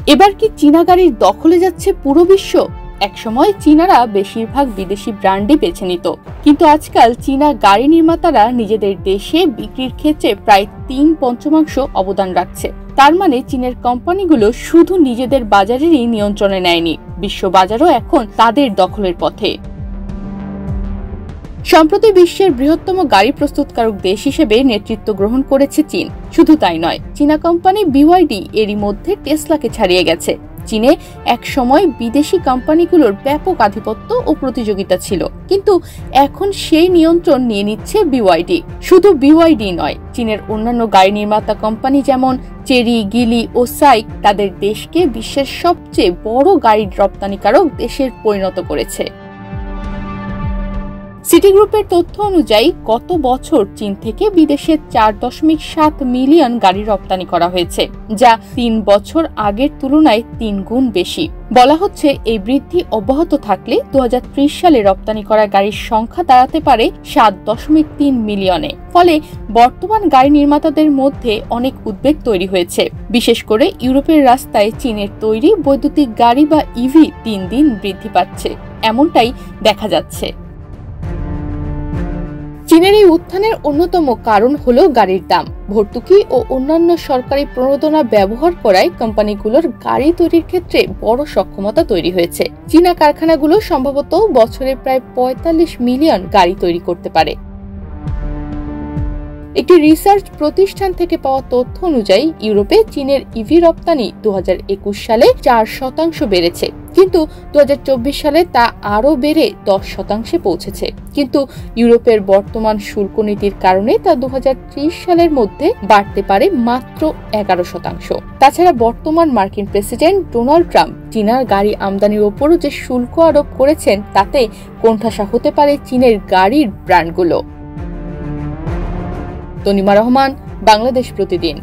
এবার কি চীনা গাড়ির দখলে যাচ্ছে পুরো বিশ্ব? একসময় চীনারা বেশিরভাগ বিদেশি ব্র্যান্ডই বেছে নিত, কিন্তু আজকাল চীনা গাড়ি নির্মাতারা নিজেদের দেশে বিক্রির ক্ষেত্রে প্রায় 3/5 অবদান রাখছে। তার মানে চীনের কোম্পানিগুলো শুধু নিজেদের বাজারেরই নিয়ন্ত্রণে নেয়নি, বিশ্ব বাজারও এখন তাদের দখলের পথে। সম্প্রতি বিশ্বের বৃহত্তম গাড়ি প্রস্তুতকারক দেশ হিসেবে নেতৃত্ব গ্রহণ করেছে চীন। শুধু তাই নয়, চীনা কোম্পানি বিওয়াইডি এরই মধ্যে টেসলাকে ছাড়িয়ে গেছে। চীনে এক সময় বিদেশি কোম্পানিগুলোর ব্যাপক আধিপত্য ও প্রতিযোগিতা ছিল, কিন্তু এখন সেই নিয়ন্ত্রণ নিয়ে নিচ্ছে বিওয়াইডি। শুধু বিওয়াইডি নয়, চীনের অন্যান্য গাড়ি নির্মাতা কোম্পানি যেমন চেরি, গিলি ও সাইক তাদের দেশকে বিশ্বের সবচেয়ে বড় গাড়ির রপ্তানিকারক দেশের পরিণত করেছে। সিটি গ্রুপের তথ্য অনুযায়ী গত বছর চীন থেকে বিদেশে 4.7 মিলিয়ন গাড়ি রপ্তানি করা হয়েছে, যা 3 বছর আগের তুলনায় 3 গুণ বেশি। বলা হচ্ছে এই বৃদ্ধি অব্যাহত থাকলে 2030 সালে রপ্তানি করা গাড়ির সংখ্যা দাঁড়াতে পারে 7.3 মিলিয়নে। ফলে বর্তমান গাড়ি নির্মাতাদের মধ্যে অনেক উদ্বেগ তৈরি হয়েছে। বিশেষ করে ইউরোপের রাস্তায় চীনের তৈরি বৈদ্যুতিক গাড়ি বা ইভি দিন দিন বৃদ্ধি পাচ্ছে, এমনটাই দেখা যাচ্ছে। চীনের এই উত্থানের অন্যতম কারণ হলো গাড়ির দাম। ভর্তুকি ও অন্যান্য সরকারি প্রণোদনা ব্যবহার করায় কোম্পানিগুলোর গাড়ি তৈরির ক্ষেত্রে বড় সক্ষমতা তৈরি হয়েছে। চীনা কারখানাগুলো সম্ভবত বছরে প্রায় 45 মিলিয়ন গাড়ি তৈরি করতে পারে। একটি রিসার্চ প্রতিষ্ঠান থেকে পাওয়া তথ্য অনুযায়ী ইউরোপে চীনের ইভি রপ্তানি 2021 সালে 4% বেড়েছে, কিন্তু 2024 সালে তা আরও বেড়ে 10% পৌঁছেছে। কিন্তু ইউরোপের বর্তমান শুল্ক নীতির কারণে তা 2030 সালের মধ্যে বাড়তে পারে মাত্র 11%। তাছাড়া বর্তমান মার্কিন প্রেসিডেন্ট ডোনাল্ড ট্রাম্প চীনার গাড়ি আমদানির ওপরও যে শুল্ক আরোপ করেছেন, তাতে কোণঠাসা হতে পারে চীনের গাড়ির ব্র্যান্ডগুলো। তনিমা রহমান, বাংলাদেশ প্রতিদিন।